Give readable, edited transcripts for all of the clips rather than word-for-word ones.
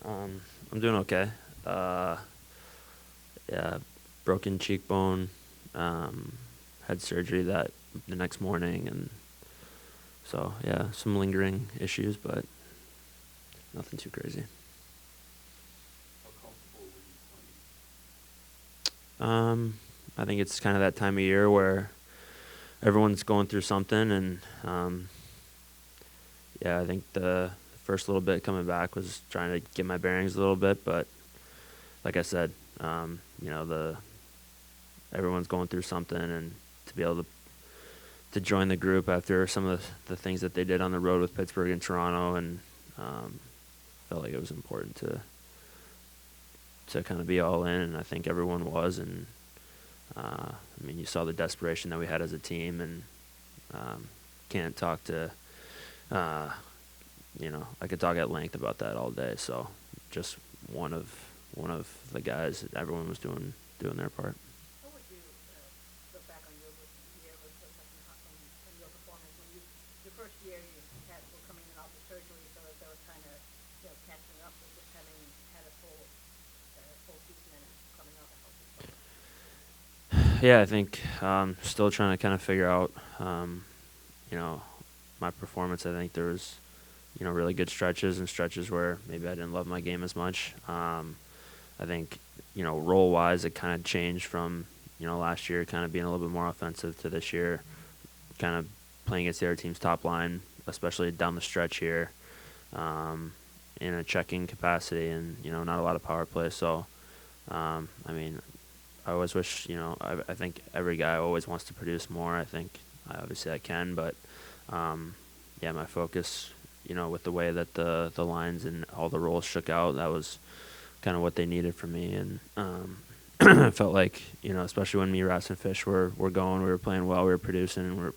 I'm doing okay. Uh, yeah, broken cheekbone. Um, had surgery that the next morning, and so yeah, some lingering issues, but nothing too crazy. How comfortable were you Um, I think it's kind of that time of year where everyone's going through something, and yeah, I think the first little bit coming back was trying to get my bearings a little bit, but like I said, the everyone's going through something, and to be able to join the group after some of the things that they did on the road with Pittsburgh and Toronto, and um, felt like it was important to kind of be all in, and I think everyone was. And I mean, you saw the desperation that we had as a team, and um, can't talk to, uh, I could talk at length about that all day. So just one of one of the guys, everyone was doing their part. What would you look back on your year with and your performance when your first year were coming in off the surgery, so that there was kind of catching up with just having had a full season and coming off a healthy start. Yeah, I think still trying to kind of figure out, you know, my performance. I think there was, really good stretches and stretches where maybe I didn't love my game as much. I think, role wise, it kind of changed from, last year kind of being a little bit more offensive to this year, kind of playing against the other team's top line, especially down the stretch here, um, in a checking capacity, and not a lot of power play. So, I mean, I always wish, I think every guy always wants to produce more. I think obviously I can, but yeah, my focus, with the way that the lines and all the roles shook out, that was kind of what they needed from me. And I felt like, especially when me, Ross, and Fish were going, we were playing well, we were producing, and we were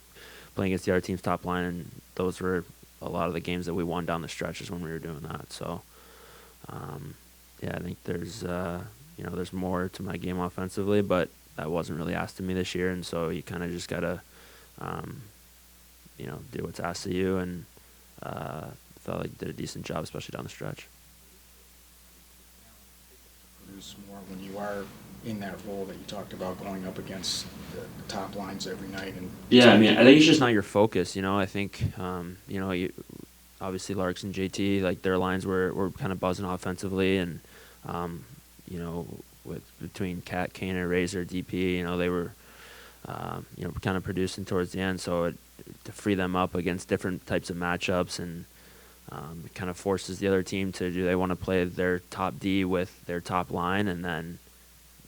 playing against the other team's top line, and those were a lot of the games that we won down the stretches when we were doing that. So, yeah, I think there's more to my game offensively, but that wasn't really asked of me this year, and so you kind of just gotta, um, do what's asked of you, and uh, felt like did a decent job, especially down the stretch. Produce more when you are in that role that you talked about going up against the top lines every night and Yeah, I mean, I think it's just not your focus. I think, obviously Larks and JT, like their lines were kind of buzzing offensively, and um, with between Cat, Kane, and Razor, DP, they were, kind of producing towards the end. So to free them up against different types of matchups, and it kind of forces the other team to, do they want to play their top D with their top line, and then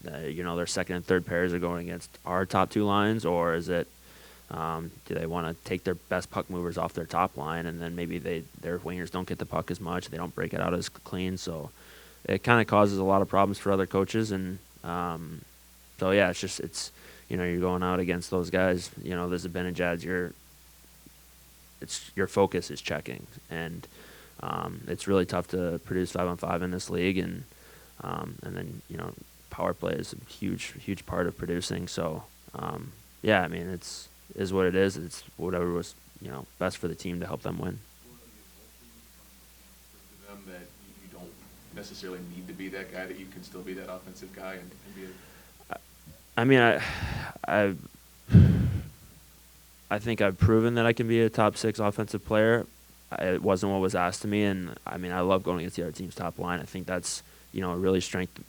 their second and third pairs are going against our top two lines, or is it, do they want to take their best puck movers off their top line, and then maybe their wingers don't get the puck as much, they don't break it out as clean, so it kind of causes a lot of problems for other coaches, and so yeah, it's you're going out against those guys. There's a Ben and Jads. Your focus is checking, and it's really tough to produce 5-on-5 in this league, and then power play is a huge part of producing. So yeah, I mean is what it is. It's whatever was best for the team to help them win. Will it be a culture you trying to prove to them that you don't necessarily need to be that guy, that you can still be that offensive guy and be I mean, I I think I've proven that I can be a top six offensive player. It wasn't what was asked of me, and I mean, I love going against the other team's top line. I think that's a really strength.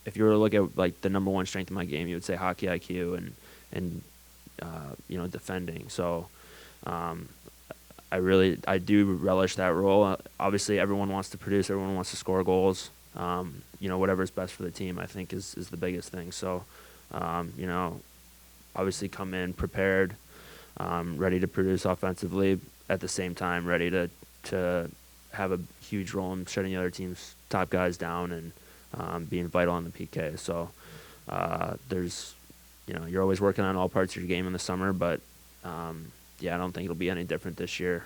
If you were to look at like the number one strength of my game, you would say hockey IQ and defending. So um, I do relish that role. Obviously, everyone wants to produce, everyone wants to score goals. Whatever is best for the team, I think is the biggest thing. So um, you know, obviously come in prepared, ready to produce offensively, at the same time ready to have a huge role in shutting the other team's top guys down, and being vital on the PK. So there's, you're always working on all parts of your game in the summer, but yeah, I don't think it'll be any different this year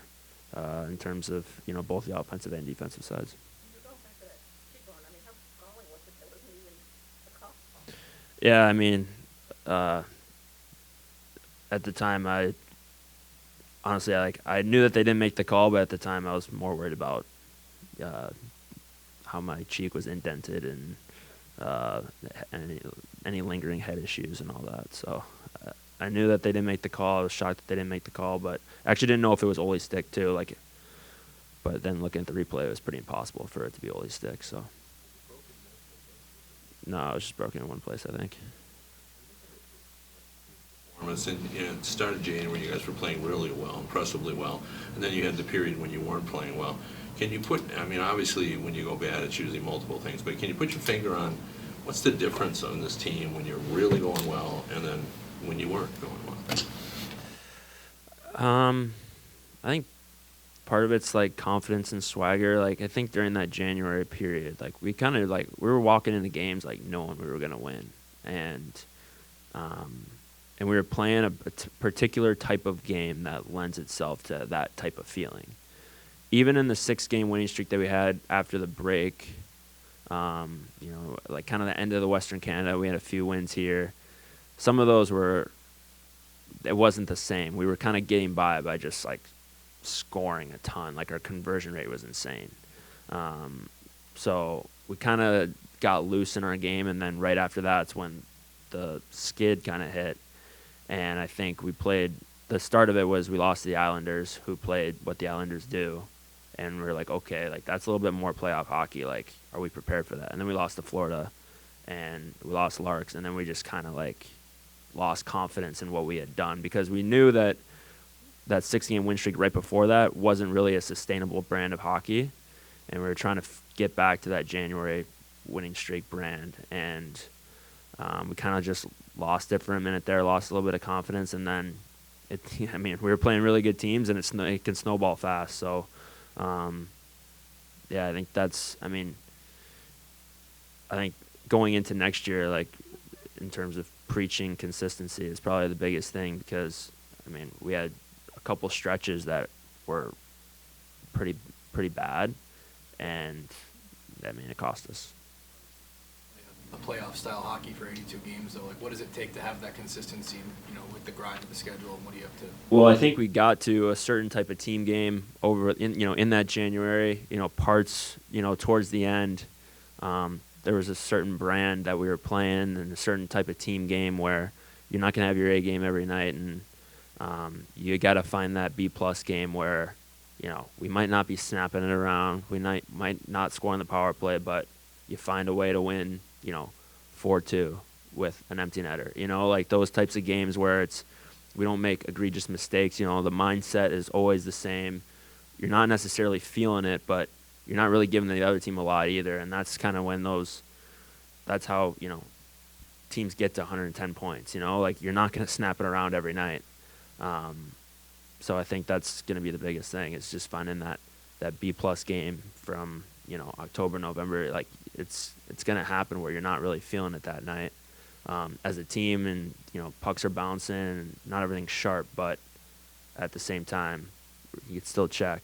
in terms of both the offensive and defensive sides. Going back to that cheekbone, I mean, how galling was it that wasn't even a Copp fault? Yeah, I mean, uh, at the time, I honestly, I knew that they didn't make the call, but at the time, I was more worried about uh, how my cheek was indented and any lingering head issues and all that. So I knew that they didn't make the call. I was shocked that they didn't make the call, but I actually didn't know if it was Ole Stick too. But then looking at the replay, it was pretty impossible for it to be Ole Stick. So no, it was just broken in one place, I think. At the start of January, you guys were playing really well, impressively well, and then you had the period when you weren't playing well. Can you put, I mean, obviously when you go bad, it's usually multiple things, but can you put your finger on what's the difference on this team when you're really going well and then when you weren't going well? I think part of it's like confidence and swagger. Like I think during that January period, like we kind of like we were walking into games like knowing we were gonna win, and we were playing a particular type of game that lends itself to that type of feeling. Even in the 6-game winning streak that we had after the break, like kind of the end of the Western Canada, we had a few wins here. Some of those it wasn't the same. We were kind of getting by just like scoring a ton. Like our conversion rate was insane. So we kind of got loose in our game, and then right after that's when the skid kind of hit. And I think the start of it was we lost to the Islanders, who played what the Islanders do. And we were like, okay, like that's a little bit more playoff hockey. Like, are we prepared for that? And then we lost to Florida, and we lost Larks, and then we just kind of like lost confidence in what we had done, because we knew that 6-game win streak right before that wasn't really a sustainable brand of hockey, and we were trying to get back to that January winning streak brand, and we kind of just lost it for a minute there, lost a little bit of confidence, and then we were playing really good teams, and it can snowball fast. So, yeah, I think I think going into next year, like in terms of preaching consistency, is probably the biggest thing, because we had a couple stretches that were pretty bad, and it cost us. A playoff style hockey for 82 games, though. Like, what does it take to have that consistency, with the grind of the schedule, and what do you have to? Well, I think we got to a certain type of team game over in that January, parts, towards the end, there was a certain brand that we were playing, and a certain type of team game where you're not going to have your A game every night, and you got to find that B+ game where, we might not be snapping it around, we might not score on the power play, but you find a way to win, 4-2 with an empty netter. Like those types of games where we don't make egregious mistakes. The mindset is always the same. You're not necessarily feeling it, but you're not really giving the other team a lot either. And that's kind of when that's how, teams get to 110 points. Like you're not going to snap it around every night. So I think that's going to be the biggest thing. It's just finding that B+ game from, October, November. Like it's going to happen where you're not really feeling it that night as a team, and pucks are bouncing and not everything's sharp, but at the same time you can still check,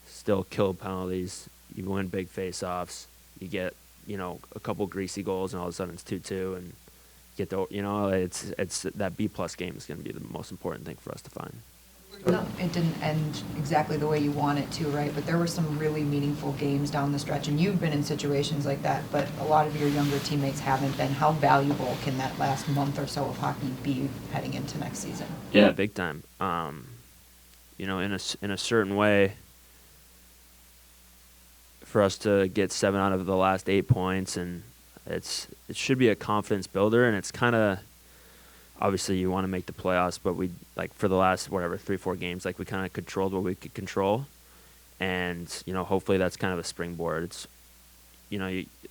still kill penalties, you win big face-offs, you get a couple greasy goals, and all of a sudden it's 2-2, and get the it's that B+ game is going to be the most important thing for us to find. It didn't end exactly the way you want it to, right? But there were some really meaningful games down the stretch, and you've been in situations like that, but a lot of your younger teammates haven't been. How valuable can that last month or so of hockey be heading into next season? Yeah, big time. In a certain way, for us to get 7 out of the last 8 points, and it should be a confidence builder, and it's kind of, obviously you want to make the playoffs, but we, like, for the last 3-4 games, like, we kind of controlled what we could control, and hopefully that's kind of a springboard. It's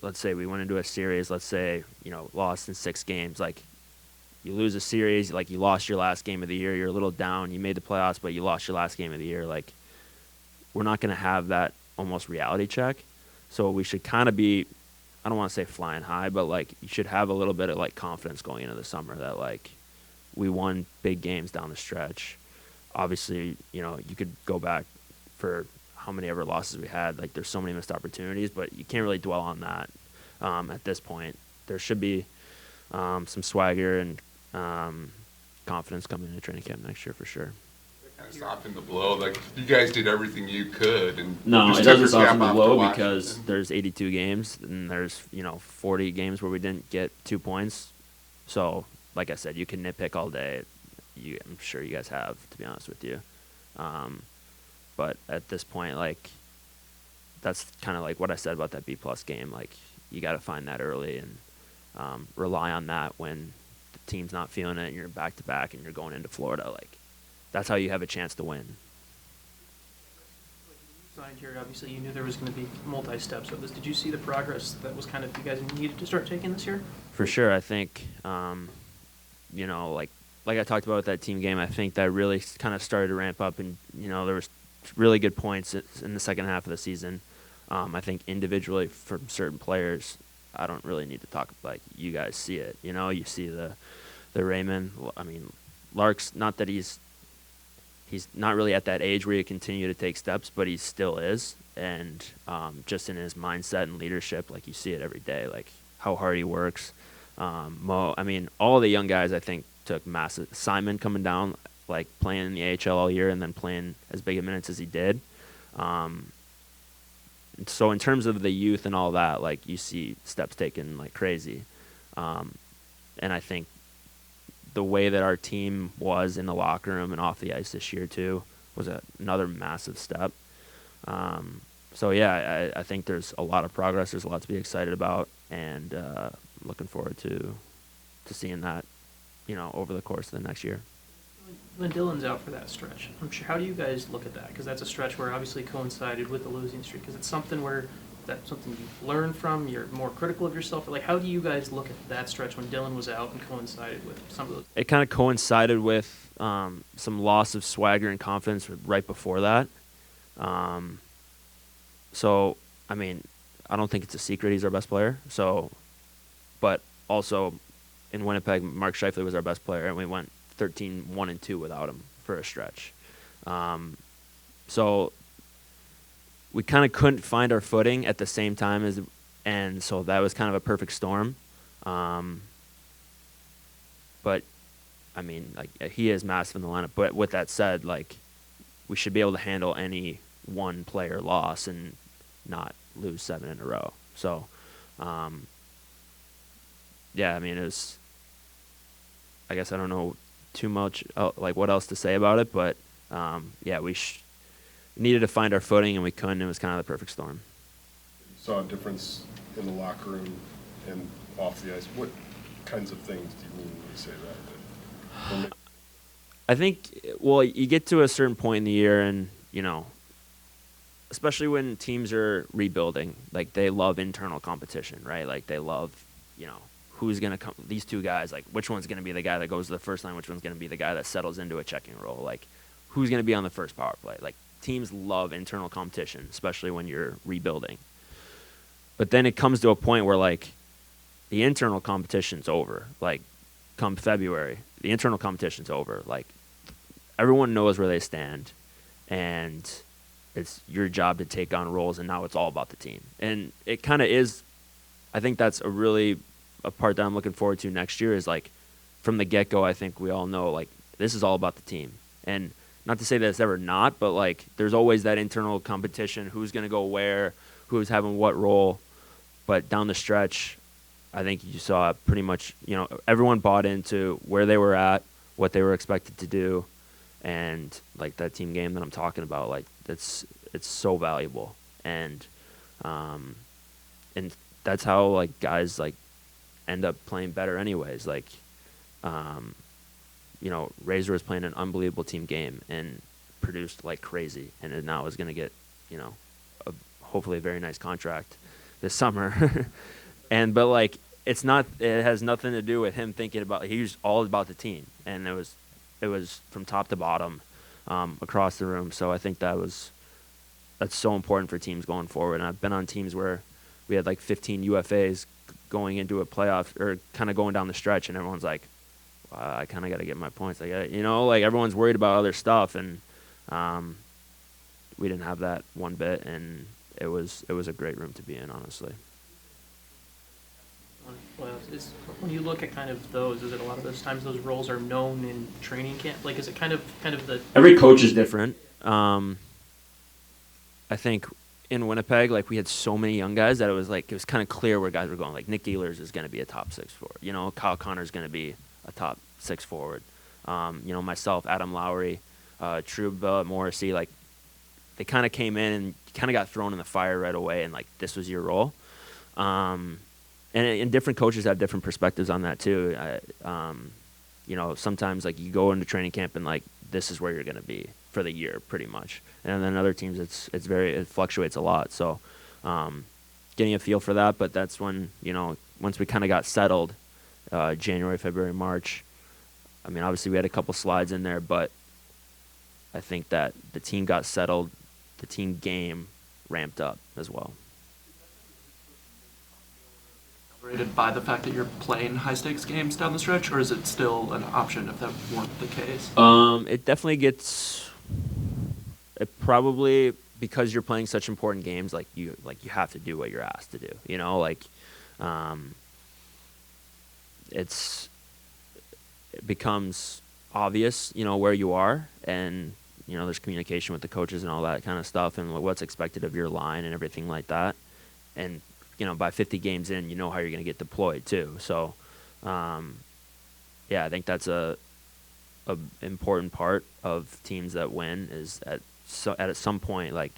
let's say we went into a series, let's say lost in 6 games, like you lose a series, like you lost your last game of the year, you're a little down, you made the playoffs, but you lost your last game of the year. Like, we're not going to have that almost reality check, so we should kind of be, I don't want to say flying high, but like you should have a little bit of like confidence going into the summer that like we won big games down the stretch. Obviously, you could go back for how many ever losses we had. Like, there's so many missed opportunities, but you can't really dwell on that at this point. There should be some swagger and confidence coming into training camp next year for sure. kind of soften the blow? Like, you guys did everything you could, and No, just it took doesn't your cap soften the off to blow watch because it. there's 82 games and there's 40 games where we didn't get 2 points. So, like I said, you can nitpick all day. I'm sure you guys have, to be honest with you. But at this point, like, that's kind of like what I said about that B-plus game. Like, you got to find that early and rely on that when the team's not feeling it and you're back-to-back and you're going into Florida. Like, that's how you have a chance to win. Signed here, obviously you knew there was going to be multi-steps with this. Did you see the progress that was kind of you guys needed to start taking this year? For sure, I think, like I talked about with that team game, I think that really kind of started to ramp up, and there was really good points in the second half of the season. I think individually from certain players, I don't really need to talk. Like, you guys see it, you see the Raymond. I mean, Lark's not that he's not really at that age where he continue to take steps, but he still is, and just in his mindset and leadership, like, you see it every day, like how hard he works. Mo, I mean, all the young guys I think took massive. Simon coming down, like playing in the AHL all year and then playing as big a minutes as he did. So in terms of the youth and all that, like, you see steps taken like crazy. And I think the way that our team was in the locker room and off the ice this year too was another massive step. So yeah, I think there's a lot of progress. There's a lot to be excited about, and looking forward to seeing that, over the course of the next year. When Dylan's out for that stretch, I'm sure, how do you guys look at that? Because that's a stretch where obviously coincided with the losing streak. Is it something where that's something you've learned from? You're more critical of yourself? Like, how do you guys look at that stretch when Dylan was out and coincided with some of those? It kind of coincided with some loss of swagger and confidence right before that. So, I mean, I don't think it's a secret he's our best player. So, but also in Winnipeg, Mark Scheifele was our best player, and we went 13-1-2 without him for a stretch. So we kind of couldn't find our footing at the same time and so that was kind of a perfect storm. But I mean, like, he is massive in the lineup. But with that said, like, we should be able to handle any one player loss and not lose 7 in a row. So, yeah, I mean, it was. I guess I don't know too much like what else to say about it, but yeah, we needed to find our footing and we couldn't. It was kind of the perfect storm. You saw a difference in the locker room and off the ice. What kinds of things do you mean when you say that? I think, well, you get to a certain point in the year and, especially when teams are rebuilding, like, they love internal competition, right? Like, they love, who's going to come, these two guys, like, which one's going to be the guy that goes to the first line, which one's going to be the guy that settles into a checking role, like, who's going to be on the first power play. Like, teams love internal competition, especially when you're rebuilding. But then it comes to a point where, like, the internal competition's over. Like, come February, the internal competition's over. Like, everyone knows where they stand, and it's your job to take on roles, and now it's all about the team. And it kind of is. I think that's a part that I'm looking forward to next year is, like, from the get-go, I think we all know, like, this is all about the team. And not to say that it's ever not, but, like, there's always that internal competition, who's going to go where, who's having what role. But down the stretch, I think you saw pretty much, everyone bought into where they were at, what they were expected to do, and, like, that team game that I'm talking about, like, it's so valuable. And that's how, like, guys, like, end up playing better anyways. Like, Razor was playing an unbelievable team game and produced like crazy, and now is going to get, hopefully a very nice contract this summer. But like, it has nothing to do with him thinking about, he's all about the team, and it was from top to bottom, across the room. So I think that's so important for teams going forward. And I've been on teams where we had like 15 UFAs going into a playoff or kind of going down the stretch, and everyone's like, wow, I kind of got to get my points. Like, like, everyone's worried about other stuff, and we didn't have that one bit, and it was a great room to be in, honestly. playoffs. When you look at kind of those, is it a lot of those times those roles are known in training camp? Like, is it kind of the Every coach is different. I think in Winnipeg, like, we had so many young guys that it was kind of clear where guys were going. Like, Nick Ehlers is going to be a top 6 forward. You know, Kyle Connor's going to be a top 6 forward. You know, myself, Adam Lowry, Trouba, Morrissey, like, they kind of came in and kind of got thrown in the fire right away, and, like, this was your role. And different coaches have different perspectives on that too. You know, sometimes, like, you go into training camp and, like, this is where you're going to be for the year pretty much. And then other teams, it fluctuates a lot. So getting a feel for that, but that's when, you know, once we kind of got settled, January, February, March, I mean, obviously we had a couple slides in there, but I think that the team got settled, the team game ramped up as well. Rated by the fact that you're playing high stakes games down the stretch, or is it still an option if that weren't the case? It definitely gets. It probably, because you're playing such important games, like you have to do what you're asked to do. You know, like, it becomes obvious, you know, where you are, and, you know, there's communication with the coaches and all that kind of stuff, and what's expected of your line and everything like that, and, you know, by 50 games in, you know how you're going to get deployed too. So, yeah, I think that's a important part of teams that win is at some point, like,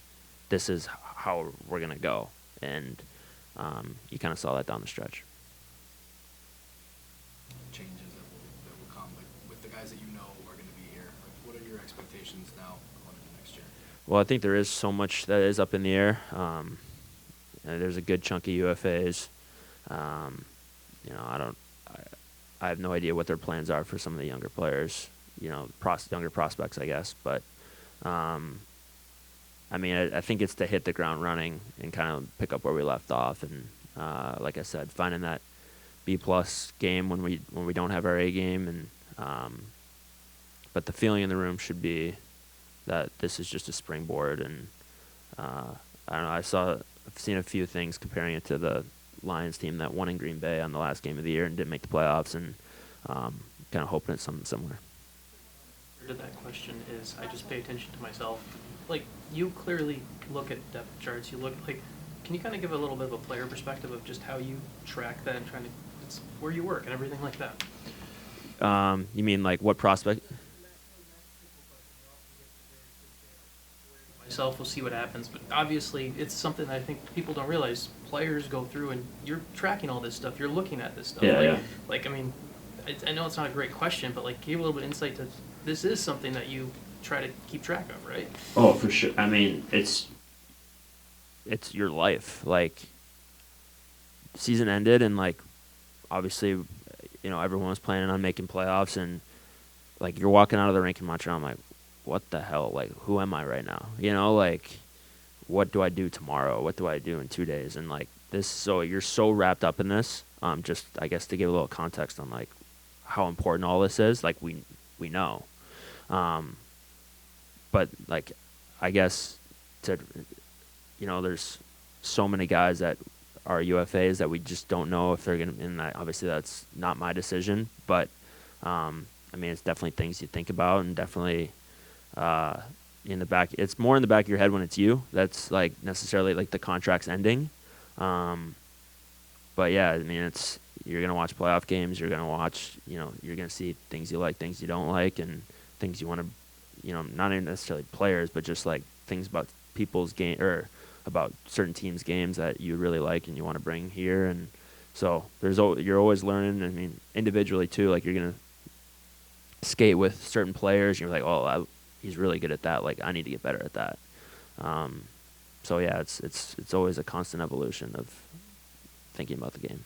this is how we're going to go. And you kind of saw that down the stretch. Changes that will come, like, with the guys that you know are going to be here? Like, what are your expectations now going into next year? Well, I think there is so much that is up in the air. There's a good chunk of UFAs. You know, I have no idea what their plans are for some of the younger players. You know, younger prospects, I guess. But I mean, I think it's to hit the ground running and kind of pick up where we left off. And like I said, finding that B+ game when we don't have our A game. And but the feeling in the room should be that this is just a springboard. And I don't know. I've seen a few things comparing it to the Lions team that won in Green Bay on the last game of the year and didn't make the playoffs, and kind of hoping it's something similar. To that question is, I just pay attention to myself. Like, you clearly look at depth charts. You look, like, can you kind of give a little bit of a player perspective of just how you track that and it's where you work and everything like that? You mean like what prospect? Myself, we'll see what happens, but obviously it's something that I think people don't realize. Players go through and you're tracking all this stuff. You're looking at this stuff. Yeah. Like, I mean, I know it's not a great question, but, like, give a little bit of insight to this is something that you try to keep track of, right? Oh, for sure. I mean, it's your life. Like, season ended, and, like, obviously, you know, everyone was planning on making playoffs, and, like, you're walking out of the rink in Montreal, I'm like, what the hell? Like, who am I right now? You know, like, what do I do tomorrow? What do I do in 2 days? And, like, so you're so wrapped up in this. Just, I guess, to give a little context on, like, how important all this is, like, we know. But, like, I guess you know, there's so many guys that are UFAs that we just don't know if they're going to, and obviously that's not my decision, but, I mean, it's definitely things you think about, and definitely, in the back, it's more in the back of your head when it's you. That's, like, necessarily, like, the contract's ending. But yeah, I mean, you're going to watch playoff games, you're going to watch, you know, you're going to see things you like, things you don't like, and things you want to, you know, not even necessarily players, but just, like, things about people's game, or about certain teams' games that you really like and you want to bring here. And so you're always learning. I mean, individually too, like, you're going to skate with certain players, and you're like, oh, he's really good at that. Like, I need to get better at that. So yeah, it's always a constant evolution of thinking about the game.